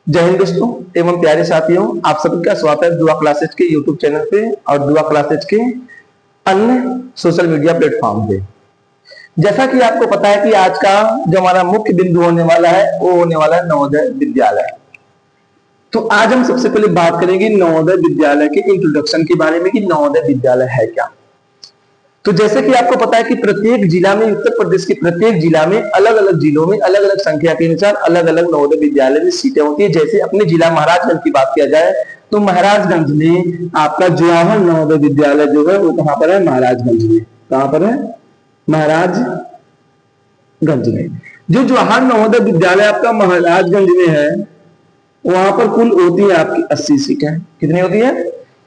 जय हिंद दोस्तों एवं प्यारे साथियों, आप सभी का स्वागत है दुआ क्लासेज के यूट्यूब चैनल पे और दुआ क्लासेज के अन्य सोशल मीडिया प्लेटफॉर्म पे। जैसा कि आपको पता है कि आज का जो हमारा मुख्य बिंदु होने वाला है वो होने वाला है नवोदय विद्यालय। तो आज हम सबसे पहले बात करेंगे नवोदय विद्यालय के इंट्रोडक्शन के बारे में कि नवोदय विद्यालय है क्या। तो जैसे कि आपको पता है कि प्रत्येक जिला में, उत्तर प्रदेश के प्रत्येक जिला में, अलग अलग जिलों में अलग अलग संख्या के अनुसार अलग अलग नवोदय विद्यालय में सीटें होती है। जैसे अपने जिला महाराजगंज की बात किया जाए तो महाराजगंज में आपका जवाहर नवोदय विद्यालय जो है वो कहां पर है? महाराजगंज में। कहां पर है? महाराजगंज में। जो जवाहर नवोदय विद्यालय आपका महाराजगंज में है वहां पर कुल होती है आपकी 80 सीटें। कितनी होती है?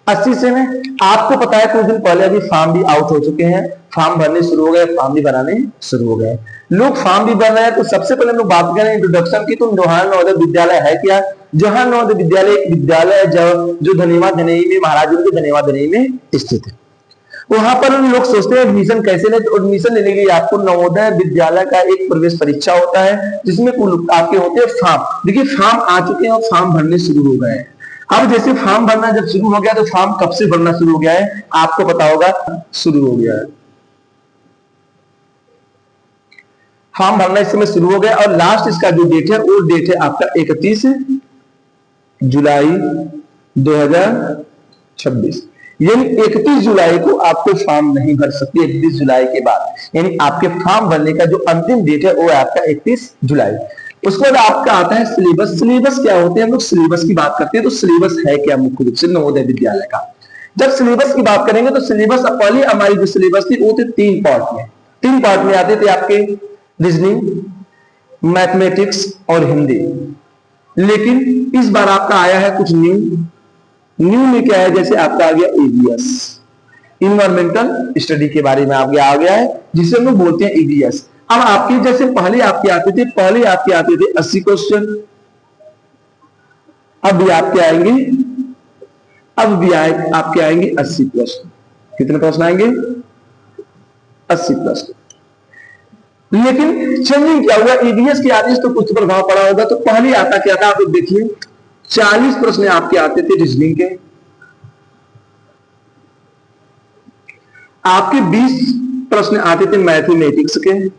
80 से में। आपको पता है कुछ दिन पहले अभी फॉर्म भी आउट हो चुके हैं, फॉर्म भरने शुरू हो गए, फॉर्म भी भराने शुरू हो गए, लोग फॉर्म भी भर रहे हैं। तो सबसे पहले हम लोग बात करें इंट्रोडक्शन की, तो जवाहर नवोदय विद्यालय है क्या? जवाहर नवोदय विद्यालय एक विद्यालय है जो धनेवा धनेई में, महाराजगंज के धनेवा धनेई में स्थित है। वहां पर लोग सोचते हैं एडमिशन कैसे लें, तो एडमिशन लेने के लिए आपको नवोदय विद्यालय का एक प्रवेश परीक्षा होता है जिसमें कुल आपके होते हैं फॉर्म। देखिए फॉर्म आ चुके हैं और फॉर्म भरने शुरू हो गए हैं। अब जैसे फॉर्म भरना जब शुरू हो गया तो फॉर्म कब से भरना शुरू हो गया है आपको पता होगा, शुरू हो गया है फॉर्म भरना इस समय शुरू हो गया और लास्ट इसका जो डेट है वो डेट है आपका 31 जुलाई 2026। यानी 31 जुलाई को आपको फॉर्म नहीं भर सकते। 31 जुलाई के बाद यानी आपके फॉर्म भरने का जो अंतिम डेट है वो है आपका 31 जुलाई। उसके बाद आपका आता है सिलेबस। सिलेबस क्या होते हैं? हम लोग सिलेबस की बात करते हैं। तो सिलेबस है क्या मुख्य रूप से नवोदय विद्यालय का? जब सिलेबस की बात करेंगे तो सिलेबस पहले हमारी जो सिलेबस थी वो थे 3 पार्ट में। 3 पार्ट में आते थे आपके रीजनिंग, मैथमेटिक्स और हिंदी। लेकिन इस बार आपका आया है कुछ न्यू में क्या है? जैसे आपका आ गया ईवीएस, इन्वायरमेंटल स्टडी के बारे में आ गया है जिसे हम लोग बोलते हैं ईवीएस। अब आपके जैसे पहले आपके आते थे 80 क्वेश्चन, अब भी आपके आएंगे, आपके आएंगे 80 प्रश्न। कितने प्रश्न आएंगे? 80 प्रश्न। लेकिन चेंजिंग क्या हुआ? ईवीएस के आदेश तो कुछ प्रभाव पड़ा होगा। तो पहले आता क्या था आप देखिए, 40 प्रश्न आपके आते थे रीजनिंग के, आपके 20 प्रश्न आते थे मैथमेटिक्स के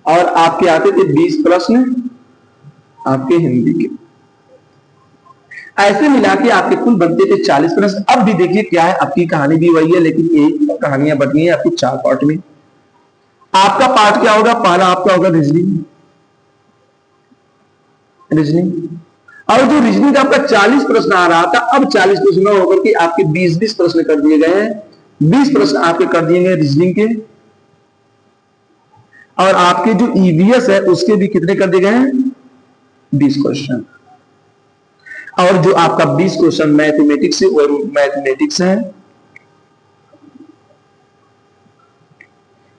और आपके आते थे 20 प्रश्न आपके हिंदी के। ऐसे मिला के आपके कुल बनते थे 40 प्रश्न। अब भी देखिए क्या है, आपकी कहानी भी वही है लेकिन एक कहानियां बटनी है आपकी 4 पार्ट में। आपका पार्ट क्या होगा? पहला आपका होगा रीजनिंग और जो रीजनिंग का आपका 40 प्रश्न आ रहा था, अब 40 प्रश्न होकर के आपके 20 प्रश्न कर दिए गए हैं। 20 प्रश्न आपके कर दिए गए रीजनिंग के और आपके जो ईवीएस है उसके भी कितने कर दिए गए हैं? 20 क्वेश्चन। और जो आपका 20 क्वेश्चन मैथमेटिक्स है वो मैथमेटिक्स है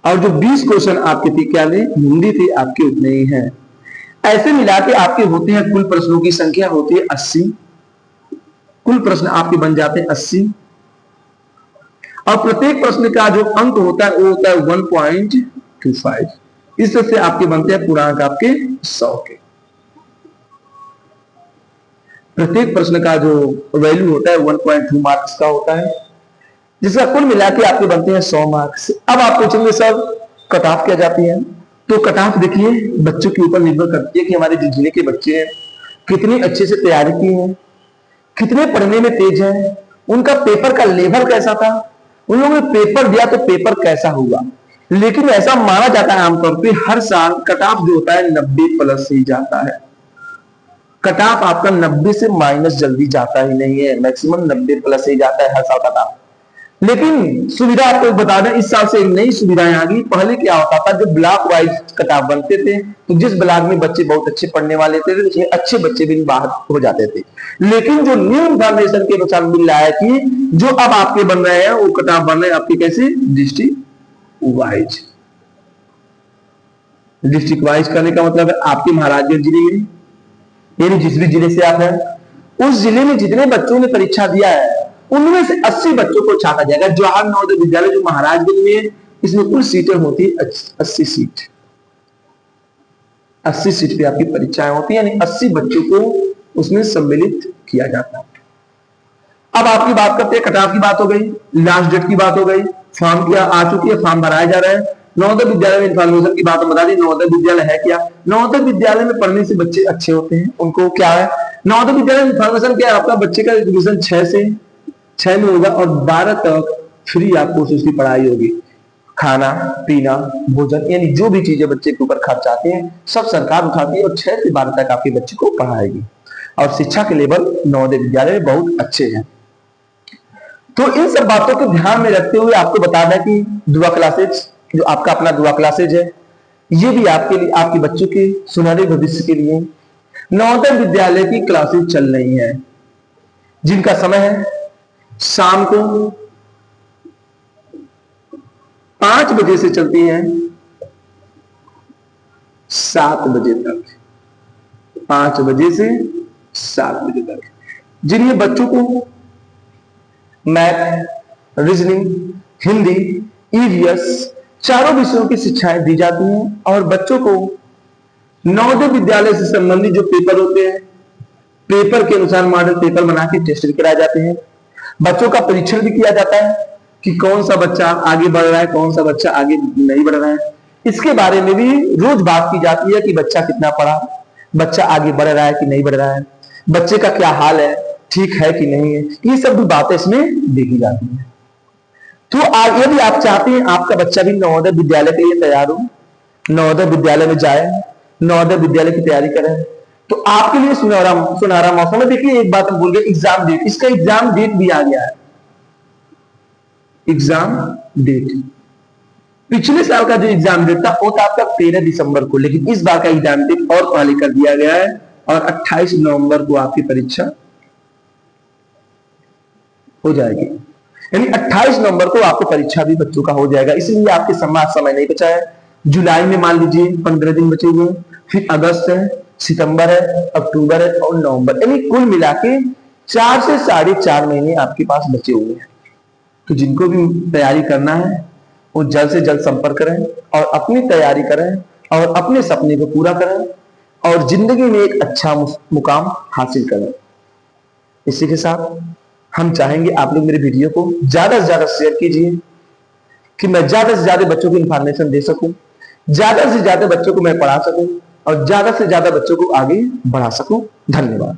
और जो 20 क्वेश्चन आपके थी क्या थे? हिंदी थे, आपके उतने ही हैं। ऐसे मिला के आपके होते हैं कुल प्रश्नों की संख्या होती है 80। कुल प्रश्न आपके बन जाते हैं 80 और प्रत्येक प्रश्न का जो अंक होता है वो होता है 1.25। इससे आपके बनते हैं पूर्णांक आपके 100 के। प्रत्येक प्रश्न का जो वैल्यू होता है 1.2 मार्क्स का होता है, जिसका कुल मिला के आपके बनते हैं 100 मार्क्स। अब आप पूछेंगे सर कट ऑफ क्या जाती है? तो कट ऑफ देखिए बच्चों के ऊपर निर्भर करती है कि हमारे जिस जिले के बच्चे हैं कितनी अच्छे से तैयारी की है, कितने पढ़ने में तेज हैं, उनका पेपर का लेवल कैसा था, उन लोगों ने पेपर दिया तो पेपर कैसा हुआ। लेकिन ऐसा माना जाता है आमतौर पे हर साल कट ऑफ जो होता है 90 प्लस ही जाता है। कट ऑफ आपका 90 से माइनस जल्दी जाता ही नहीं है, मैक्सिमम 90 प्लस ही जाता है हर साल कट ऑफ। लेकिन सुविधा आपको बता दें, इस साल से एक नई सुविधाएं आ गई। पहले क्या होता था, जब ब्लॉक वाइज कट ऑफ बनते थे तो जिस ब्लॉक में बच्चे बहुत अच्छे पढ़ने वाले थे उसमें अच्छे बच्चे भी बाहर हो जाते थे। लेकिन जो न्यू इन्फॉर्मेशन के अनुसार मिल रहा है कि जो अब आपके बन रहे हैं वो कट ऑफ बन रहे हैं आपके कैसे? डिस्ट्रिक्ट वाइज करने का मतलब है आपके महाराजगंज जिले में, यानी जिस भी जिले से आप हैं उस जिले में जितने बच्चों ने परीक्षा दिया है उनमें से 80 बच्चों को छाटा जाएगा। जवाहर नवोदय विद्यालय जो महाराजगंज में है इसमें कुल सीटें होती है 80 सीट। 80 सीट पे आपकी परीक्षाएं होती है, यानी 80 बच्चों को उसमें सम्मिलित किया जाता है। अब आपकी बात करते हैं, कट ऑफ की बात हो गई, लास्ट डेट की बात हो गई, फॉर्म क्या आ चुकी है, फॉर्म भराया जा रहा है। नवोदय विद्यालय में इन्फॉर्मेशन की बात बता दी। नवोदय विद्यालय है क्या? नवोदय विद्यालय में पढ़ने से बच्चे अच्छे होते हैं, उनको क्या है, नवोदय विद्यालय में इन्फॉर्मेशन क्या है, आपका बच्चे का एजुकेशन 6 में होगा और 12 तक फ्री आपको उसकी पढ़ाई होगी। खाना पीना भोजन यानी जो भी चीजें बच्चे के ऊपर खर्च आते हैं सब सरकार उठाती है और 6 से 12 तक आपके बच्चे को पढ़ाएगी। और शिक्षा के लेवल नवोदय विद्यालय में बहुत अच्छे हैं। तो इन सब बातों को ध्यान में रखते हुए आपको बता दें कि दुआ क्लासेज, जो आपका अपना दुआ क्लासेज है, ये भी आपके लिए, आपके बच्चों के सुनहरे भविष्य के लिए नवोदय विद्यालय की क्लासेज चल रही है, जिनका समय है शाम को 5 बजे से चलती हैं 7 बजे तक, 5 बजे से 7 बजे तक, जिन्हें बच्चों को मैथ, रीजनिंग, हिंदी, ईवीएस चारों विषयों की शिक्षाएं दी जाती हैं। और बच्चों को नवोदय विद्यालय से संबंधित जो पेपर होते हैं, पेपर के अनुसार मॉडल पेपर बना के टेस्ट भी कराए जाते हैं। बच्चों का परीक्षण भी किया जाता है कि कौन सा बच्चा आगे बढ़ रहा है, कौन सा बच्चा आगे नहीं बढ़ रहा है। इसके बारे में भी रोज बात की जाती है कि बच्चा कितना पढ़ा, बच्चा आगे बढ़ रहा है कि नहीं बढ़ रहा है, बच्चे का क्या हाल है, ठीक है कि नहीं है, ये सब भी बातें इसमें देखी जाती है। तो यदि आप चाहते हैं आपका बच्चा भी नवोदय विद्यालय के लिए तैयार हो, नवोदय विद्यालय में जाए, नवोदय विद्यालय की तैयारी करें, तो आपके लिए सुनहरा मौसम है। देखिए एक बात हम भूल गए, एग्जाम डेट, इसका एग्जाम डेट भी आ गया है। एग्जाम डेट पिछले साल का जो एग्जाम डेट था वो था आपका 13 दिसंबर को, लेकिन इस बार का एग्जाम डेट और पहले कर दिया गया है और 28 नवंबर को आपकी परीक्षा हो जाएगी। यानी 28 नवंबर को आपको परीक्षा भी बच्चों का हो जाएगा। इसलिए आपके समय नहीं बचा है। जुलाई में मान लीजिए 15 दिन बचे हुए, फिर अगस्त है, सितंबर है, अक्टूबर है और नवंबर, यानी कुल मिला के 4 से 4.5 महीने आपके पास बचे हुए हैं। तो जिनको भी तैयारी करना है वो जल्द से जल्द संपर्क करें और अपनी तैयारी करें और अपने सपने को पूरा करें और जिंदगी में एक अच्छा मुकाम हासिल करें। इसी के साथ हम चाहेंगे आप लोग मेरे वीडियो को ज्यादा से ज्यादा शेयर कीजिए कि मैं ज्यादा से ज्यादा बच्चों को इंफॉर्मेशन दे सकूं, ज्यादा से ज्यादा बच्चों को मैं पढ़ा सकूं और ज्यादा से ज्यादा बच्चों को आगे बढ़ा सकूं। धन्यवाद।